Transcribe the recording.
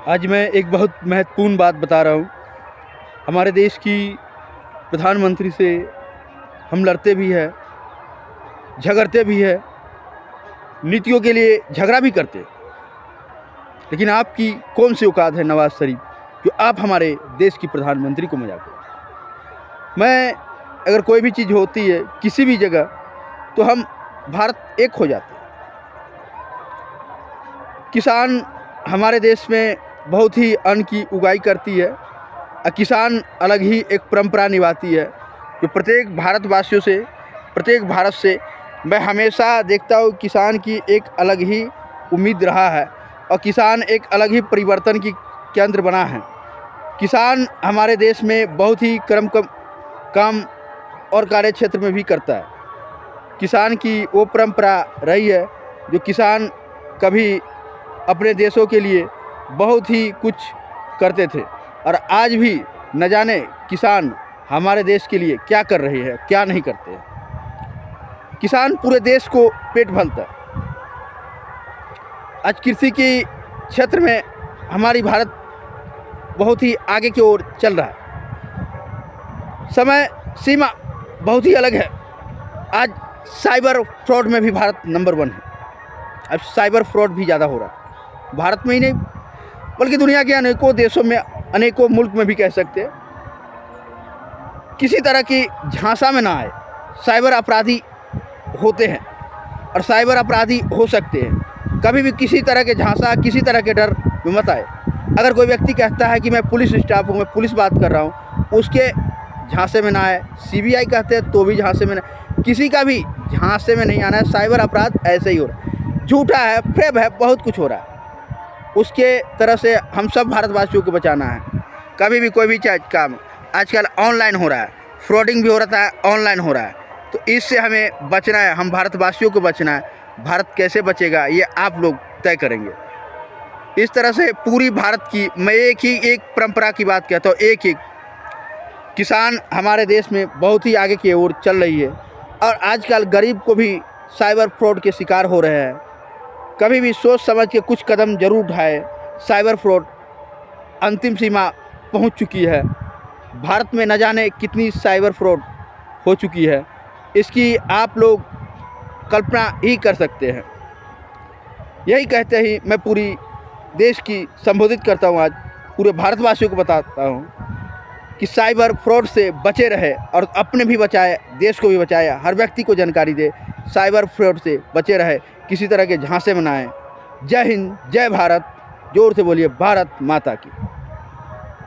आज मैं एक बहुत महत्वपूर्ण बात बता रहा हूँ। हमारे देश की प्रधानमंत्री से हम लड़ते भी हैं, झगड़ते भी हैं, नीतियों के लिए झगड़ा भी करते हैं। लेकिन आपकी कौन सी औकात है नवाज़ शरीफ, जो आप हमारे देश की प्रधानमंत्री को मजाक करें। मैं अगर कोई भी चीज़ होती है किसी भी जगह, तो हम भारत एक हो जाते हैं। किसान हमारे देश में बहुत ही अन्न की उगाई करती है और किसान अलग ही एक परंपरा निभाती है, जो प्रत्येक भारतवासियों से, प्रत्येक भारत से मैं हमेशा देखता हूँ किसान की एक अलग ही उम्मीद रहा है और किसान एक अलग ही परिवर्तन की केंद्र बना है। किसान हमारे देश में बहुत ही काम और कार्य क्षेत्र में भी करता है। किसान की वो परंपरा रही है जो किसान कभी अपने देशों के लिए बहुत ही कुछ करते थे और आज भी न जाने किसान हमारे देश के लिए क्या कर रहे हैं, क्या नहीं करते हैं। किसान पूरे देश को पेट भरता है। आज कृषि के क्षेत्र में हमारी भारत बहुत ही आगे की ओर चल रहा है। समय सीमा बहुत ही अलग है। आज साइबर फ्रॉड में भी भारत नंबर 1 है। अब साइबर फ्रॉड भी ज़्यादा हो रहा है, भारत में ही नहीं बल्कि दुनिया के अनेकों देशों में, अनेकों मुल्क में भी कह सकते हैं। किसी तरह की झांसा में ना आए। साइबर अपराधी होते हैं और साइबर अपराधी हो सकते हैं। कभी भी किसी तरह के झांसा, किसी तरह के डर में मत आए। अगर कोई व्यक्ति कहता है कि मैं पुलिस स्टाफ हूँ, मैं पुलिस बात कर रहा हूँ, उसके झांसे में ना आए। सीबीआई कहते हैं तो भी झांसे में ना, किसी का भी झांसे में नहीं आना है। साइबर अपराध ऐसे ही हो रहा है, झूठा है, फेब है, बहुत कुछ हो रहा है। उसके तरह से हम सब भारतवासियों को बचाना है। कभी भी कोई भी काम आजकल ऑनलाइन हो रहा है, फ्रॉडिंग भी हो रहा था, ऑनलाइन हो रहा है, तो इससे हमें बचना है। हम भारतवासियों को बचना है। भारत कैसे बचेगा ये आप लोग तय करेंगे। इस तरह से पूरी भारत की मैं एक परंपरा की बात कहता हूँ। एक किसान हमारे देश में बहुत ही आगे की ओर चल रही है और आजकल गरीब को भी साइबर फ्रॉड के शिकार हो रहे हैं। कभी भी सोच समझ के कुछ कदम जरूर उठाए। साइबर फ्रॉड अंतिम सीमा पहुंच चुकी है। भारत में न जाने कितनी साइबर फ्रॉड हो चुकी है, इसकी आप लोग कल्पना ही कर सकते हैं। यही कहते ही मैं पूरी देश की संबोधित करता हूं। आज पूरे भारतवासियों को बताता हूं कि साइबर फ्रॉड से बचे रहे और अपने भी बचाए, देश को भी बचाए, हर व्यक्ति को जानकारी दे। साइबर फ्रॉड से बचे रहे, किसी तरह के झांसे में ना आए। जय हिंद, जय भारत। जोर से बोलिए भारत माता की।